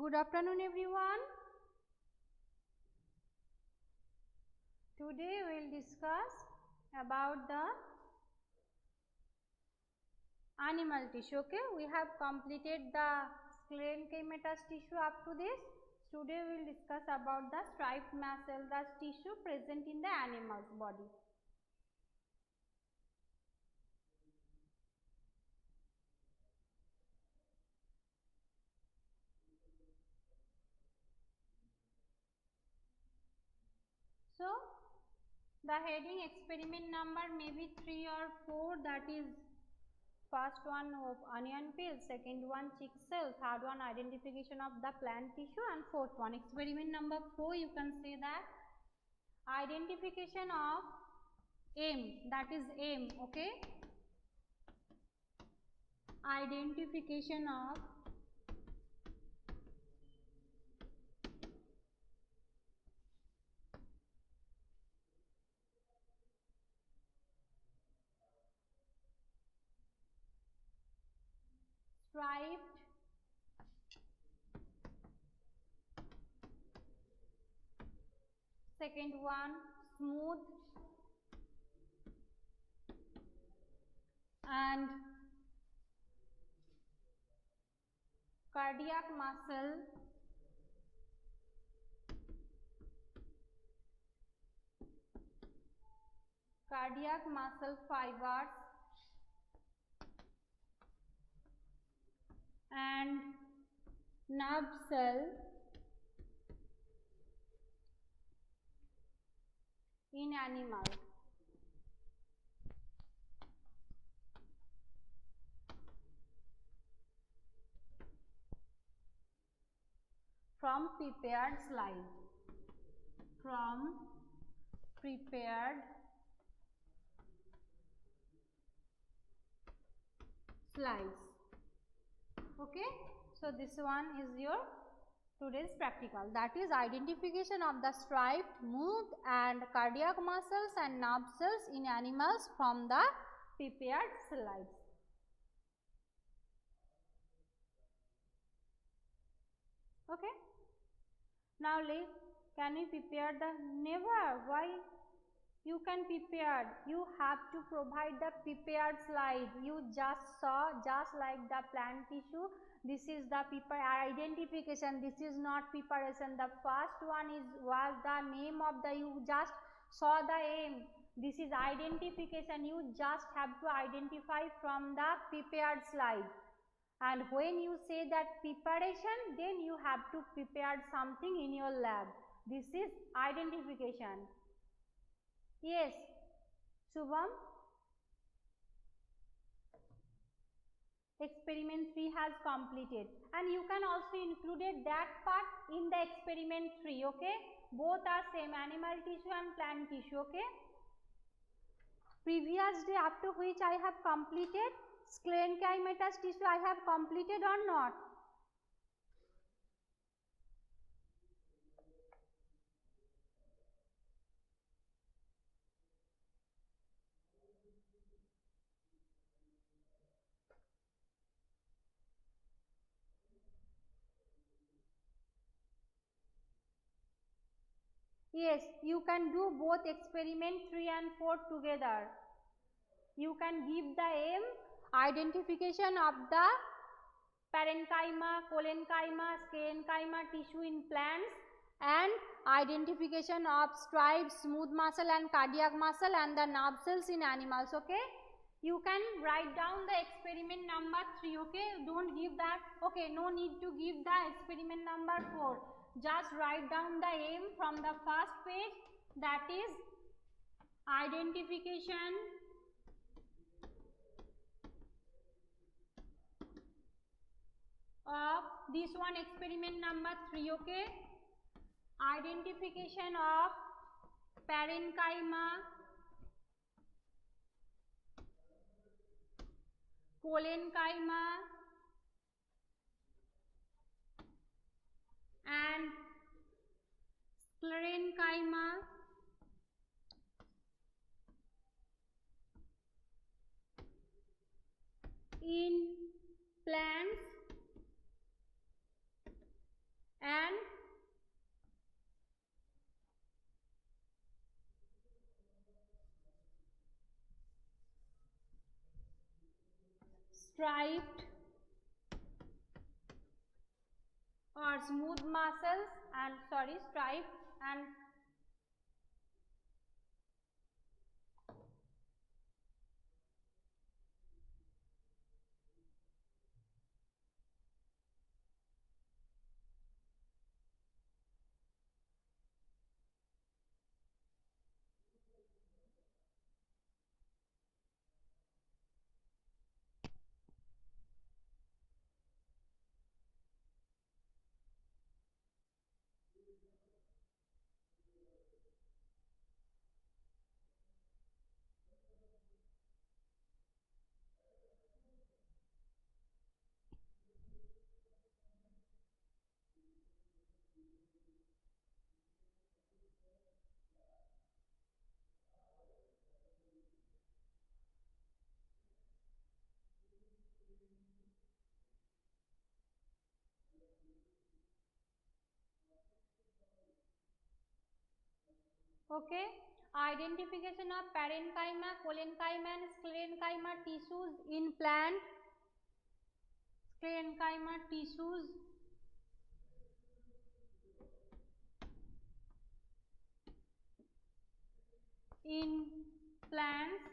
Good afternoon everyone. Today we will discuss about the animal tissue. Okay, we have completed the sclerenchymatous tissue up to this. Today we will discuss about the striped mast cell, the tissue present in the animal's body. So the heading experiment number may be 3 or 4, that is first one of onion peel, second one chick cell, third one identification of the plant tissue, and fourth one experiment number 4, you can say that identification of M, that is M. Okay, identification of striped second one smooth and cardiac muscle fibers and nerve cell in animal. From prepared slide. From prepared slides. Okay, so this one is your today's practical, that is identification of the striped, smooth and cardiac muscles and nerve cells in animals from the prepared slides. Okay, now can we prepare the, never, why you can prepare, you have to provide the prepared slide. You just saw, just like the plant tissue, this is the identification, this is not preparation. The first one was the name of the, you just saw the aim, this is identification, you just have to identify from the prepared slide. And when you say that preparation, then you have to prepare something in your lab. This is identification. Yes, Shubham. Experiment 3 has completed, and you can also include that part in the experiment 3. Okay, both are same, animal tissue and plant tissue. Okay, previous day up to which I have completed sclerenchymatous tissue, I have completed or not? Yes, you can do both experiment 3 and 4 together. You can give the aim, identification of the parenchyma, collenchyma, sclerenchyma tissue in plants, and identification of striped, smooth muscle and cardiac muscle and the nerve cells in animals. Okay, you can write down the experiment number 3. Okay, don't give that. Okay, no need to give the experiment number 4. Just write down the aim from the first page, that is identification of this one, experiment number 3. Okay, identification of parenchyma, collenchyma and sclerenchyma in plants striped or smooth muscles and striped and okay. Identification of parenchyma, collenchyma and sclerenchyma tissues in plant. Sclerenchyma tissues in plants.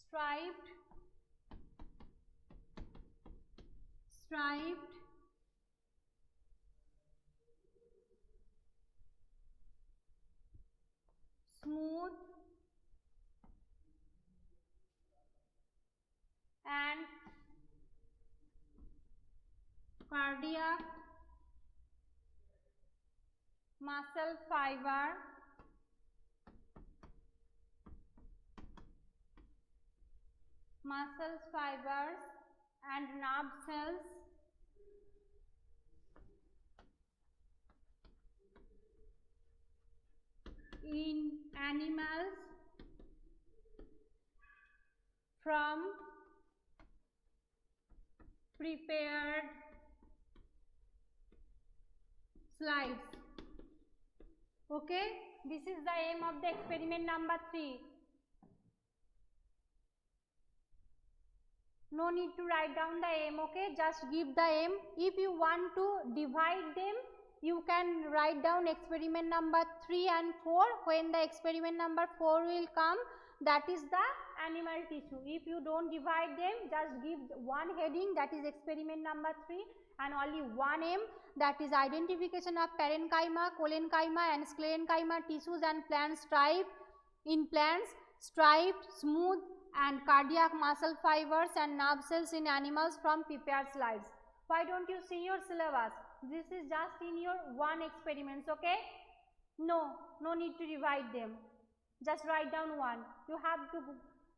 Striped, smooth and cardiac muscle fibers and nerve cells in animals from prepared slides. Okay, this is the aim of the experiment number 3. No need to write down the aim, okay, just give the aim. If you want to divide them, you can write down experiment number 3 and 4. When the experiment number 4 will come, that is the animal tissue. If you don't divide them, just give one heading, that is experiment number 3, and only one aim, that is identification of parenchyma, collenchyma and sclerenchyma tissues and plants striped in plants, striped, smooth and cardiac muscle fibers and nerve cells in animals from prepared slides. Why don't you see your syllabus? This is just in your one experiments, okay? No need to divide them. Just write down one. You have to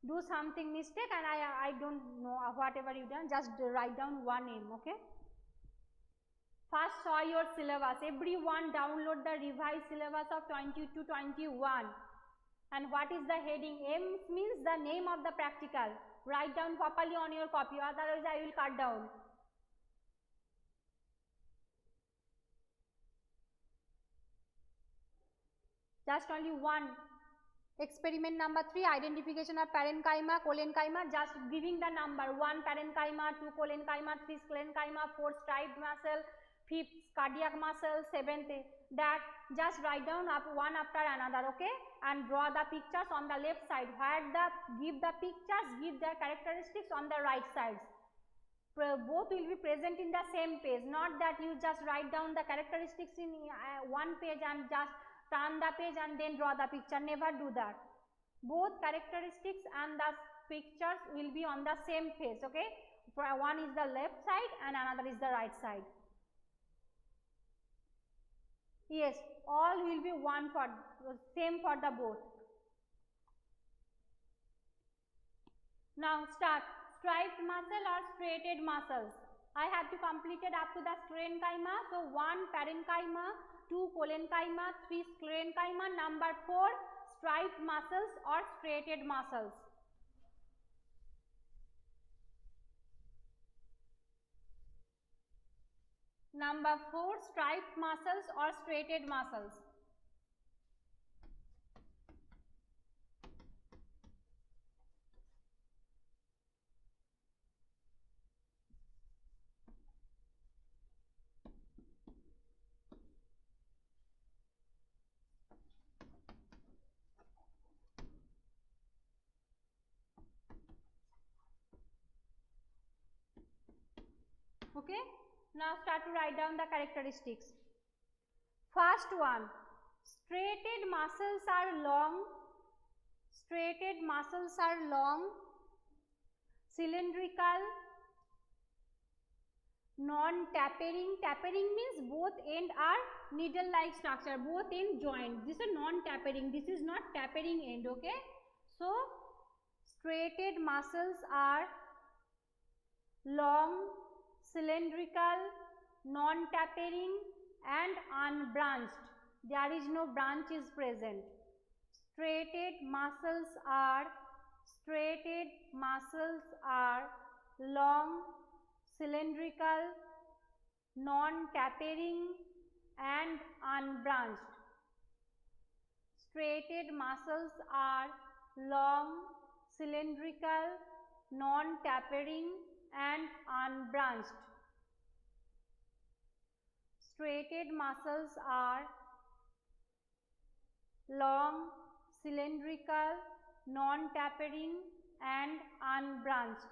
do something mistake and I don't know whatever you done, just write down one aim, okay? First saw your syllabus. Everyone download the revised syllabus of 20-21. And what is the heading? M means the name of the practical. Write down properly on your copy, otherwise I will cut down. Just only one. Experiment number 3, identification of parenchyma, collenchyma, just giving the number 1 parenchyma, 2 collenchyma, 3 sclerenchyma, 4 striped muscle, 5th cardiac muscle, 7th that, just write down up one after another, okay, and draw the pictures on the left side. Where give the pictures, give the characteristics on the right sides. Both will be present in the same page, not that you just write down the characteristics in one page and just turn the page and then draw the picture. Never do that. Both characteristics and the pictures will be on the same page, okay. One is the left side and another is the right side. Yes, all will be one for same for the both. Now start. Striped muscle or striated muscles. I have to completed up to the sclerenchyma. So 1 parenchyma, 2 collenchyma, 3 sclerenchyma, number 4 striped muscles or striated muscles. Number 4 striped muscles or striated muscles. Okay, now start to write down the characteristics. First one, striated muscles are long, striated muscles are long, cylindrical, non-tapering. Tapering means both end are needle-like structure, both end joint. This is non-tapering, this is not tapering end. Okay, so striated muscles are long, cylindrical, non-tapering and unbranched. There is no branch is present. Striated muscles are long, cylindrical, non-tapering and unbranched. Striated muscles are long, cylindrical, non-tapering and unbranched. Striated muscles are long, cylindrical, non-tapering and unbranched.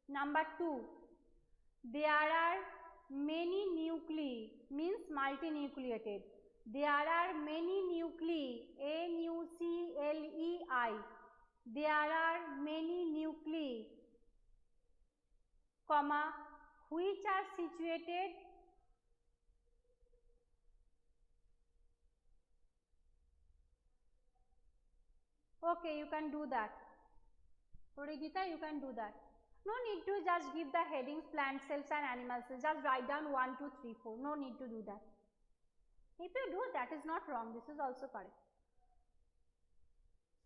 Number 2, there are many nuclei, means multinucleated. There are many nuclei, N-U-C-L-E-I. There are many nuclei, comma, which are situated okay, you can do that. Ridita, you can do that. No need to just give the headings plant cells and animal cells. Just write down 1, 2, 3, 4. No need to do that. If you do, that is not wrong. This is also correct.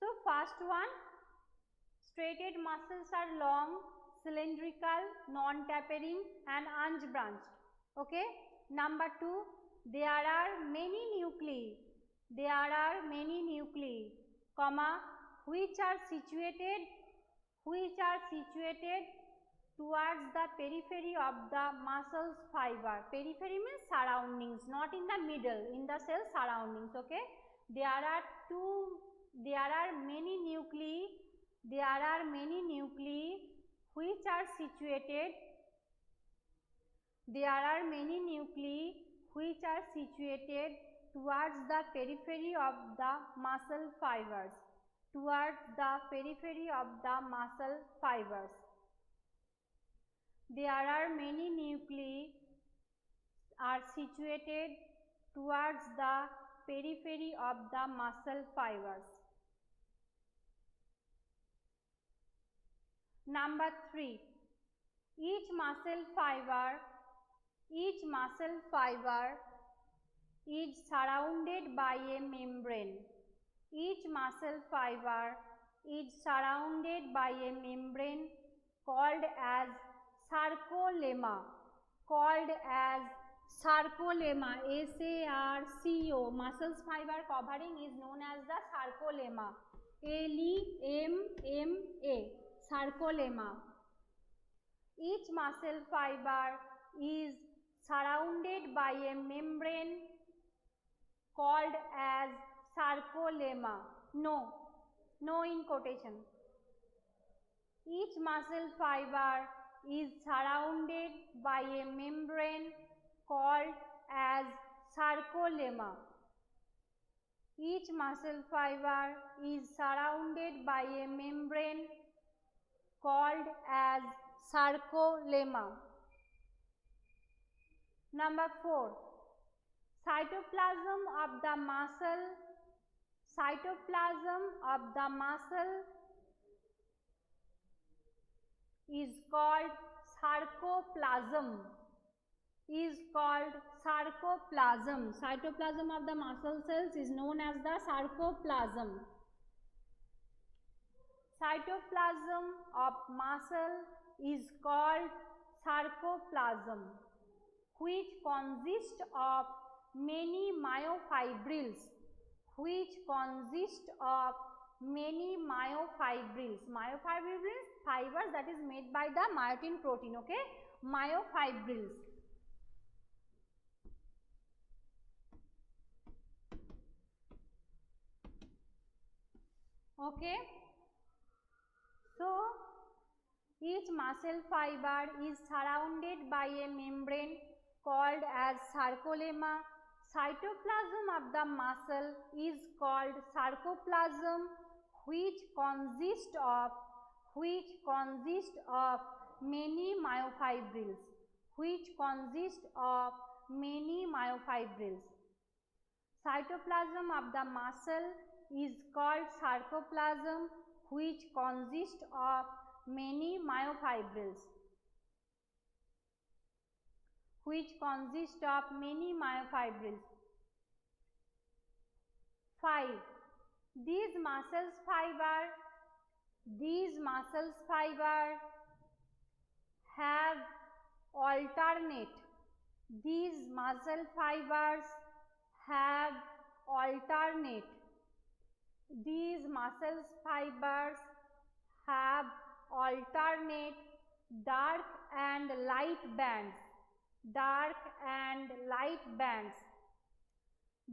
So first one, striated muscles are long, cylindrical, non-tapering and unbranched. Okay. Number 2, there are many nuclei. There are many nuclei, comma, which are situated towards the periphery of the muscles fiber. Periphery means surroundings, not in the middle, in the cell surroundings. Okay. There are many nuclei which are situated towards the periphery of the muscle fibers. There are many nuclei are situated towards the periphery of the muscle fibers. Number 3, each muscle fiber is surrounded by a membrane. Each muscle fiber is surrounded by a membrane called as sarcolemma. S-A-R-C-O. Muscles fiber covering is known as the sarcolemma. L-E-M-M-A. Sarcolemma. Each muscle fiber is surrounded by a membrane called as sarcolemma. No in quotation. Each muscle fiber is surrounded by a membrane called as sarcolemma. Each muscle fiber is surrounded by a membrane called as sarcolemma. Number 4, cytoplasm of the muscle is called sarcoplasm. Cytoplasm of the muscle cells is known as the sarcoplasm. Cytoplasm of muscle is called sarcoplasm, which consists of many myofibrils. Myofibrils means fibers that is made by the myotin protein. Okay, myofibrils. Okay, so Each muscle fiber is surrounded by a membrane called as sarcolemma. Cytoplasm of the muscle is called sarcoplasm, which consists of many myofibrils. Cytoplasm of the muscle is called sarcoplasm, which consists of many myofibrils. 5. These muscle fibers have alternate dark and light bands.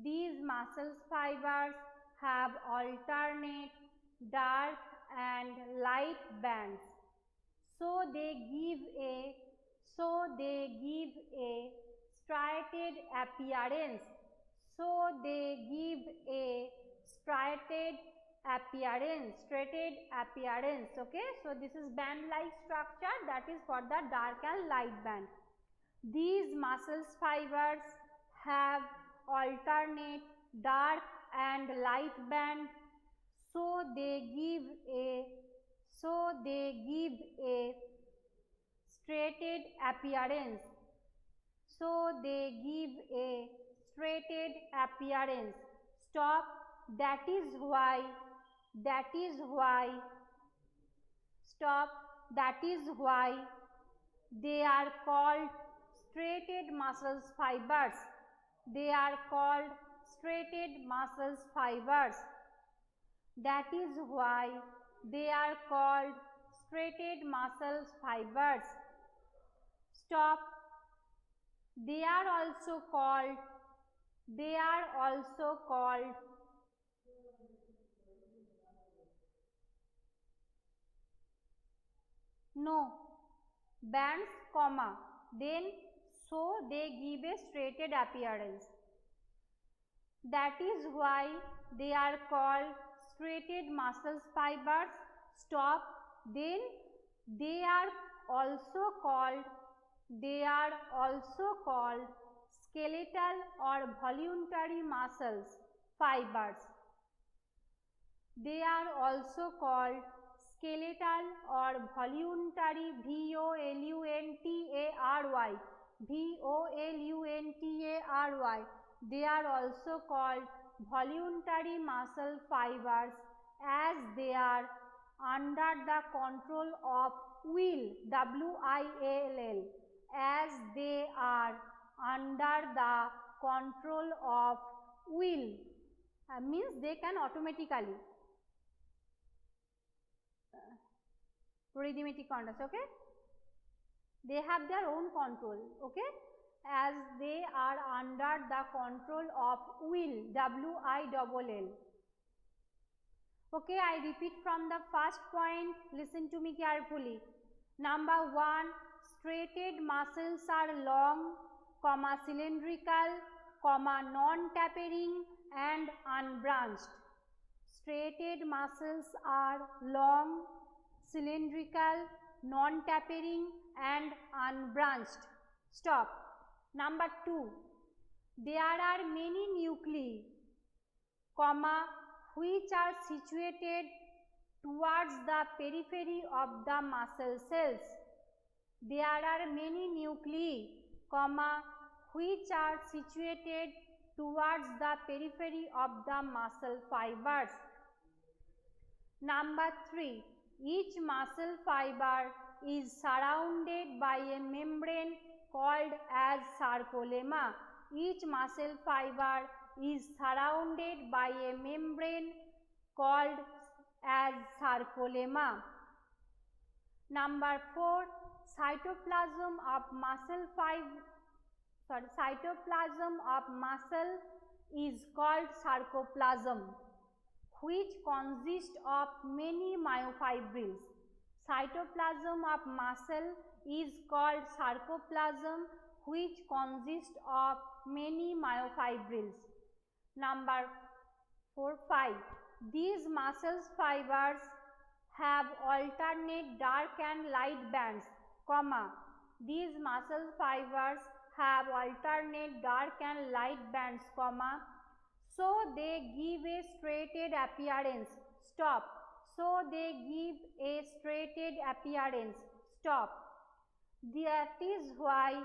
These muscle fibers have alternate dark and light bands. So they give a striated appearance. Okay, so this is band-like structure, that is for the dark and light band. These muscle fibers have alternate dark and light band, so they give a striated appearance. Stop. That is why they are called striated muscle fibers. That is why they are called striated muscle fibers. Stop. They are also called bands, then so they give a striated appearance. That is why they are called striated muscle fibers. Stop. Then they are also called skeletal or voluntary muscles fibers. They are also called skeletal or voluntary, VOLUNTARY. They are also called voluntary muscle fibers as they are under the control of will, WILL, as they are under the control of will, means they can automatically arithmetic contrast, okay, they have their own control, okay, as they are under the control of will, WILL. Okay, I repeat from the first point, listen to me carefully. Number 1, striated muscles are long, cylindrical, non-tapering and unbranched. Striated muscles are long, cylindrical, non-tapering and unbranched. Stop. Number 2, there are many nuclei, which are situated towards the periphery of the muscle cells. There are many nuclei, which are situated towards the periphery of the muscle fibers. Number 3, each muscle fiber is surrounded by a membrane called as sarcolemma. Each muscle fiber is surrounded by a membrane called as sarcolemma. Number 4, cytoplasm of muscle is called sarcoplasm, which consists of many myofibrils. Cytoplasm of muscle is called sarcoplasm, which consists of many myofibrils. Number 5. These muscle fibers have alternate dark and light bands, comma. These muscle fibers have alternate dark and light bands, comma. So they give a striated appearance. Stop. So they give a striated appearance. Stop. That is why,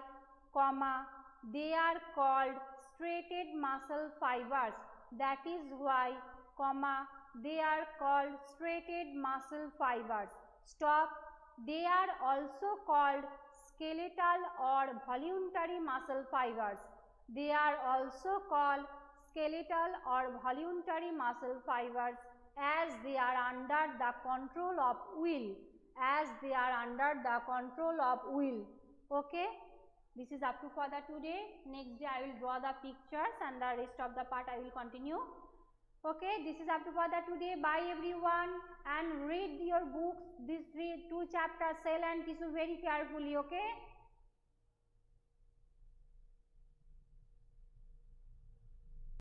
comma, they are called striated muscle fibers. That is why, comma, they are called striated muscle fibers. Stop. They are also called skeletal or voluntary muscle fibers. They are also called skeletal or voluntary muscle fibers as they are under the control of will. As they are under the control of will. Okay. This is up to for the today. Next day I will draw the pictures and the rest of the part I will continue. Okay, this is up to for the today. Bye everyone, and read your books, these 2 chapters, cell and tissue, very carefully. Okay.